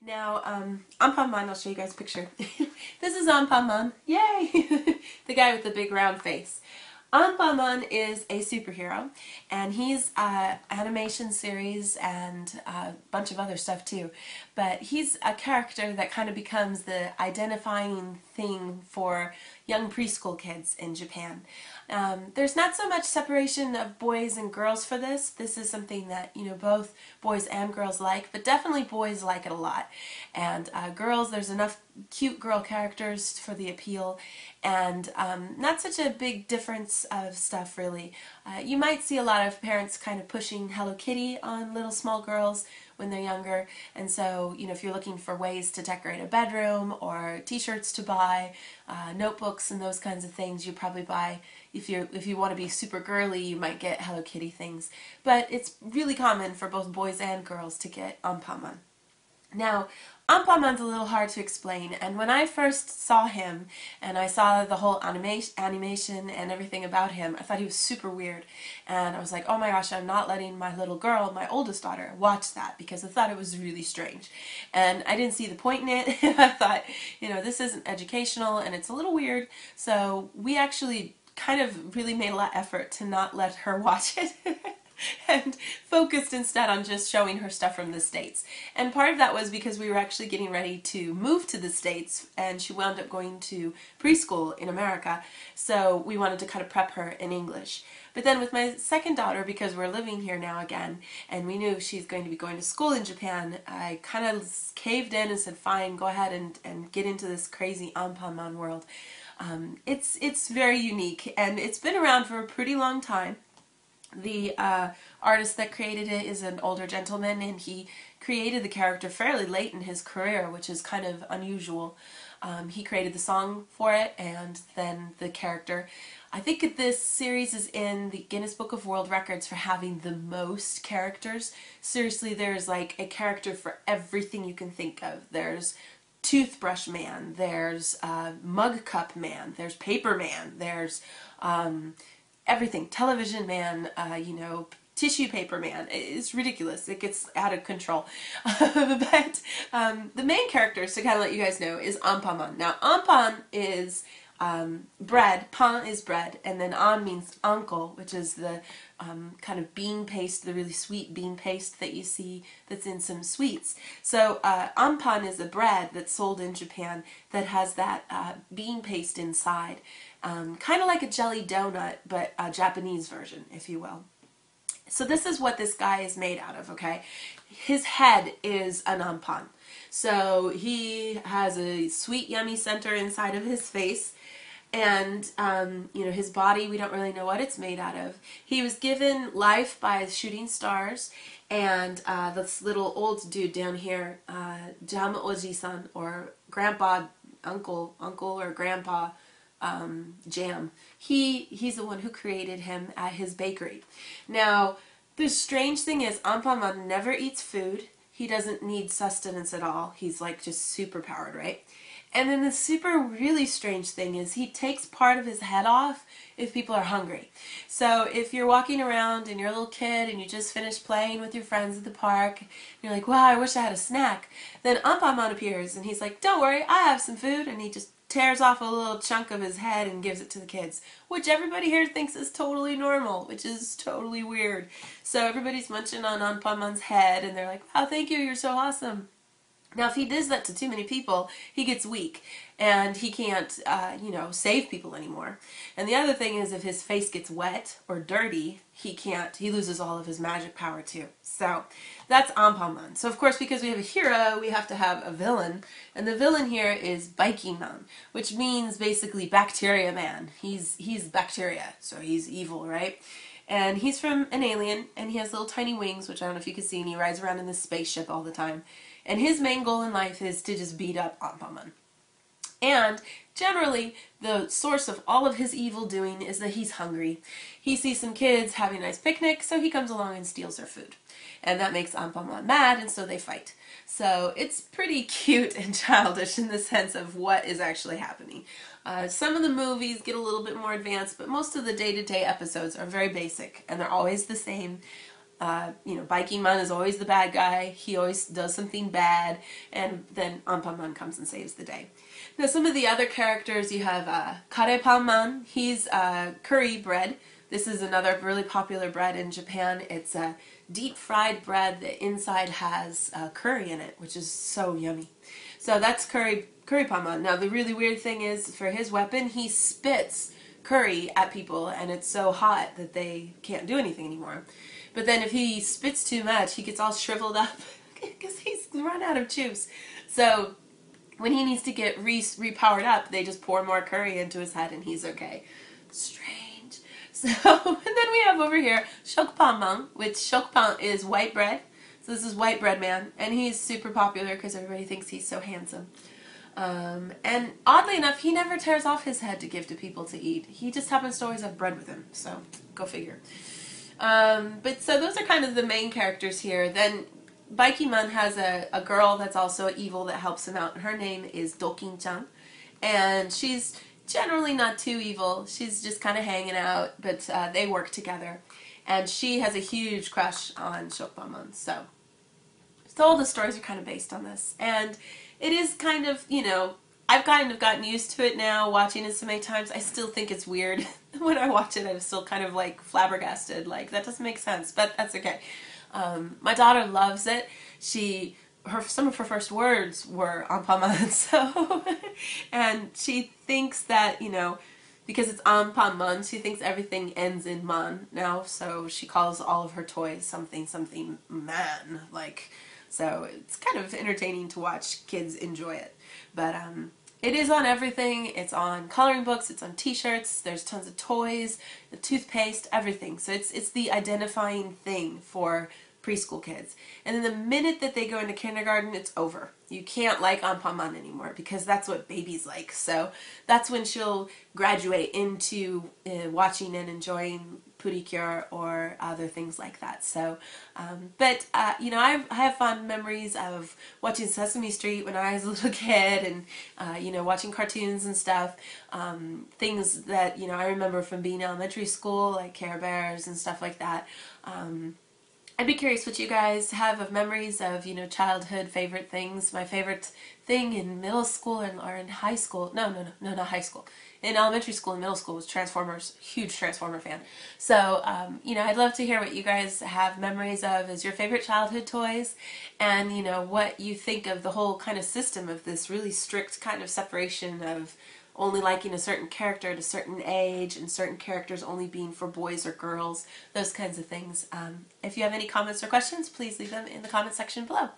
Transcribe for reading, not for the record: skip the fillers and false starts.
Now, AnPanMan, I'll show you guys a picture. This is AnPanMan. Yay! The guy with the big round face. AnPanMan is a superhero, and he's animation series and a bunch of other stuff too. But he's a character that kind of becomes the identifying thing for young preschool kids in Japan. There's not so much separation of boys and girls for this. This is something that, you know, both boys and girls like, but definitely boys like it a lot. And girls, there's enough cute girl characters for the appeal, and not such a big difference of stuff really. You might see a lot of parents kind of pushing Hello Kitty on little small girls when they're younger, and so, you know, if you're looking for ways to decorate a bedroom or t-shirts to buy, notebooks and those kinds of things, you probably buy, if you want to be super girly, you might get Hello Kitty things. But it's really common for both boys and girls to get AnPanMan. Now, AnPanMan's a little hard to explain, and when I first saw him and I saw the whole animation and everything about him, I thought he was super weird. And I was like, oh my gosh, I'm not letting my little girl, my oldest daughter, watch that because I thought it was really strange. And I didn't see the point in it. I thought, you know, this isn't educational and it's a little weird. So we actually kind of really made a lot of effort to not let her watch it. And focused instead on just showing her stuff from the States. And part of that was because we were actually getting ready to move to the States, and she wound up going to preschool in America, so we wanted to kind of prep her in English. But then with my second daughter, because we're living here now again, and we knew she's going to be going to school in Japan, I kind of caved in and said, fine, go ahead and get into this crazy AnPanMan world. It's very unique, and it's been around for a pretty long time. The artist that created it is an older gentleman, and he created the character fairly late in his career, which is kind of unusual. He created the song for it, and then the character. I think this series is in the Guinness Book of World Records for having the most characters. Seriously, there's like a character for everything you can think of. There's Toothbrush Man, there's Mug Cup Man, there's Paper Man, there's everything. Television Man, you know, tissue paper man. It's ridiculous. It gets out of control. But the main characters, to kind of let you guys know, is AnPanMan. Now, Anpan is bread. Pan is bread, and then An means uncle, which is the kind of bean paste, the really sweet bean paste that you see that's in some sweets. So Anpan is a bread that's sold in Japan that has that bean paste inside. Kind of like a jelly donut, but a Japanese version, if you will. So this is what this guy is made out of, okay? His head is an Anpan. So he has a sweet, yummy center inside of his face. And, you know, his body, we don't really know what it's made out of. He was given life by shooting stars, and this little old dude down here, Jam Oji-san, or Grandpa, Uncle or Grandpa, Jam. He's the one who created him at his bakery. Now, the strange thing is AnPanMan never eats food. He doesn't need sustenance at all. He's like just super powered, right? And then the super really strange thing is he takes part of his head off if people are hungry. So if you're walking around and you're a little kid and you just finished playing with your friends at the park, and you're like, wow, I wish I had a snack, then AnPanMan appears and he's like, don't worry, I have some food, and he just tears off a little chunk of his head and gives it to the kids, which everybody here thinks is totally normal, which is totally weird. So everybody's munching on AnPanMan's head, and they're like, wow, thank you, you're so awesome. Now, if he does that to too many people, he gets weak, and he can't, you know, save people anymore. And the other thing is, if his face gets wet or dirty, he loses all of his magic power too. So that's AnPanMan. So of course, because we have a hero, we have to have a villain, and the villain here is Baikiman, which means basically bacteria man. He's bacteria, so he's evil, right? And he's from an alien, and he has little tiny wings, which I don't know if you can see, and he rides around in this spaceship all the time. And his main goal in life is to just beat up AnPanMan. And generally, the source of all of his evil doing is that he's hungry. He sees some kids having a nice picnic, so he comes along and steals their food. And that makes AnPanMan mad, and so they fight. So it's pretty cute and childish in the sense of what is actually happening. Some of the movies get a little bit more advanced, but most of the day-to-day episodes are very basic, and they're always the same. You know, AnPanMan is always the bad guy. He always does something bad, and then AnPanMan comes and saves the day. Now, some of the other characters, you have karepanman. He's curry bread. This is another really popular bread in Japan. It's a deep fried bread. The inside has curry in it, which is so yummy. So that's karepanman. Now, the really weird thing is, for his weapon, he spits curry at people, and it's so hot that they can't do anything anymore. But then if he spits too much, he gets all shriveled up because he's run out of juice. So when he needs to get repowered up, they just pour more curry into his head and he's okay. Strange. So, and then we have over here shokpanman, which shokpan is white bread. So this is White Bread Man, and he's super popular because everybody thinks he's so handsome. And oddly enough, he never tears off his head to give to people to eat. He just happens to always have bread with him, so go figure. But so those are kind of the main characters here. Then AnPanMan has a girl that's also evil that helps him out. Her name is Dokin-chan, and she's generally not too evil. She's just kind of hanging out, but they work together. And she has a huge crush on Shokpanman, so all the stories are kind of based on this. And it is kind of, you know, I've kind of gotten used to it now, watching it so many times. I still think it's weird. When I watch it, I'm still kind of like flabbergasted, like that doesn't make sense, but that's okay. My daughter loves it. Some of her first words were AnPanMan, so, and she thinks that, you know, because it's AnPanMan, she thinks everything ends in man now, so she calls all of her toys something something man, like, so it's kind of entertaining to watch kids enjoy it. But it is on everything. It's on coloring books, it's on t-shirts, there's tons of toys, the toothpaste, everything. So it's the identifying thing for preschool kids. And then the minute that they go into kindergarten, it's over. You can't like AnPanMan anymore because that's what babies like. So that's when she'll graduate into watching and enjoying Purikure or other things like that. So, you know, I have fond memories of watching Sesame Street when I was a little kid, and you know, watching cartoons and stuff. Things that, you know, I remember from being in elementary school, like Care Bears and stuff like that. I'd be curious what you guys have of memories of, you know, childhood favorite things. My favorite thing in middle school or in high school, no, not high school. In elementary school and middle school was Transformers. Huge Transformer fan. So, you know, I'd love to hear what you guys have memories of as your favorite childhood toys, and, you know, what you think of the whole kind of system of this really strict kind of separation of only liking a certain character at a certain age, and certain characters only being for boys or girls, those kinds of things. If you have any comments or questions, please leave them in the comment section below.